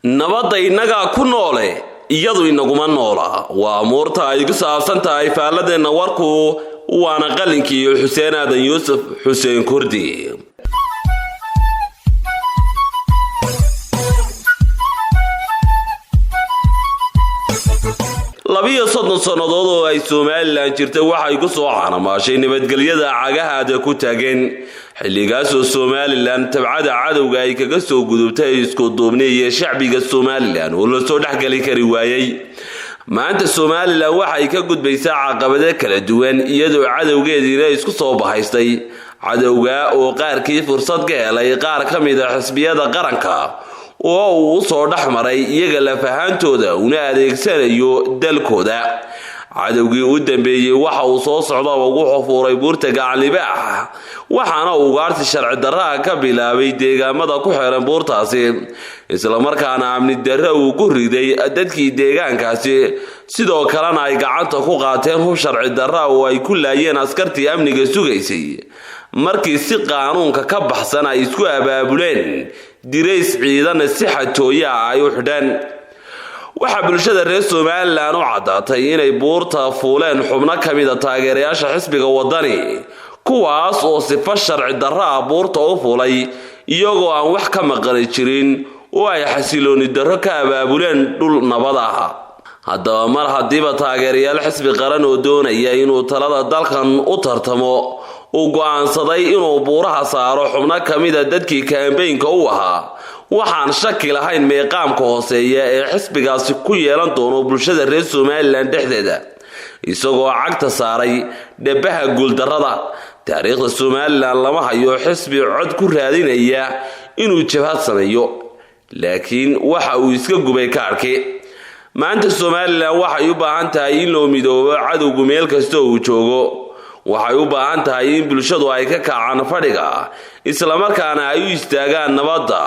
nabadda inaga ku noole iyadu inaguma noola waa amuurta ay ku saabsan tahay faaladeenna warku waana qalinkii Xuseen Aadan Yuusuf Xuseen Kurdi labiyo soddon sanadood oo ay Soomaaliland jirtay waxay ku soo canaamaashay nabadgelyada cagahaada ku taagan xilligaas oo Soomaaliland tabcada cadawga ay kaga soo gudubtay isku duubnay shacbiga Soomaaliland oo la soo dhaxgali kari waayay maanta Soomaaliland waxay ka gudbaysaa caqabado kala duwan iyadoo cadawgeedina isku soo bahaystay cadawga oo qaarkii fursad ka helay qaar ka mid ah xisbiyada qaranka oo uu soo dhaxmaray iyaga la fahantooda una adeegsanayo dalkooda cadawgii u dambeeyay waxa uu soo socdo ugu xufuuray buurta Gacanlibaax waxaana uu gaarti sharci darro ka bilaabay deegaamada ku xeeran buurtaasi isla markaana amni darro uu ku riday dadkii deegaankaasi sidoo kalena ay gacanta ku qaateen hub sharci darro oo ay ku laayeen askartii amniga sugaysay markii si qaanuunka ka baxsan ay isku abaabuleen dirays ciidan si xatooya ay u xidhan waxa bulshada reer Soomaaliland u cadaatay inay buurta fuuleen xubno kamid ah taageerayaasha xisbiga wadani kuwaas oo sifa sharci darro buurta u fuulay iyagoo aan wax ka maqan jirin oo ay xasilooni darro ka abaabuleen dhul nabad ah haddaba mar hadiiba taageerayaal xisbi qaran oo doonaya inuu talada dalkan u tartamo uu go'aansaday inuu buuraha saaro xubno kamid ah dadkii kaambeynka u ahaa waxaan shaki lahayn meeqaamka hooseeya ee xisbigaasi ku yeelan doono bulshada reer Soomaaliland dhexdeeda isagoo cagta saaray dhabaha guuldarrada taariikhda Soomaaliland lama hayo xisbi cod ku raadinaya inuu jabhad sameeyo laakiin waxa uu iska gubay kaarki maanta Soomaaliland waxay u baahan tahay in loo midoobo cadawga meel kasta uu joogo waxay u baahan tahay in bulshadu ay ka kacaan fadhiga isla markaana ay u istaagaan nabadda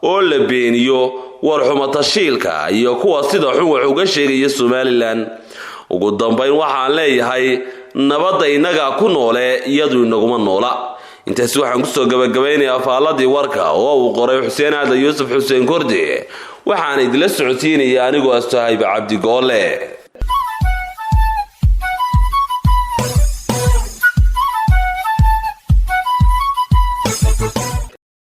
oo la beeniyo war xumo tashiilka iyo kuwa sida xun wax uga sheegaya Soomaaliland ugu dambeyn waxaan leeyahay nabadda inaga ku noole iyadu inaguma noola intaas waxaan ku soo gabagabeynayaa faaladii warka oo uu qoray Xuseen Aadan Yuusuf Xuseen Kurdi waxaan idila socodsiinaya anigoo Astaahib Cabdi Goole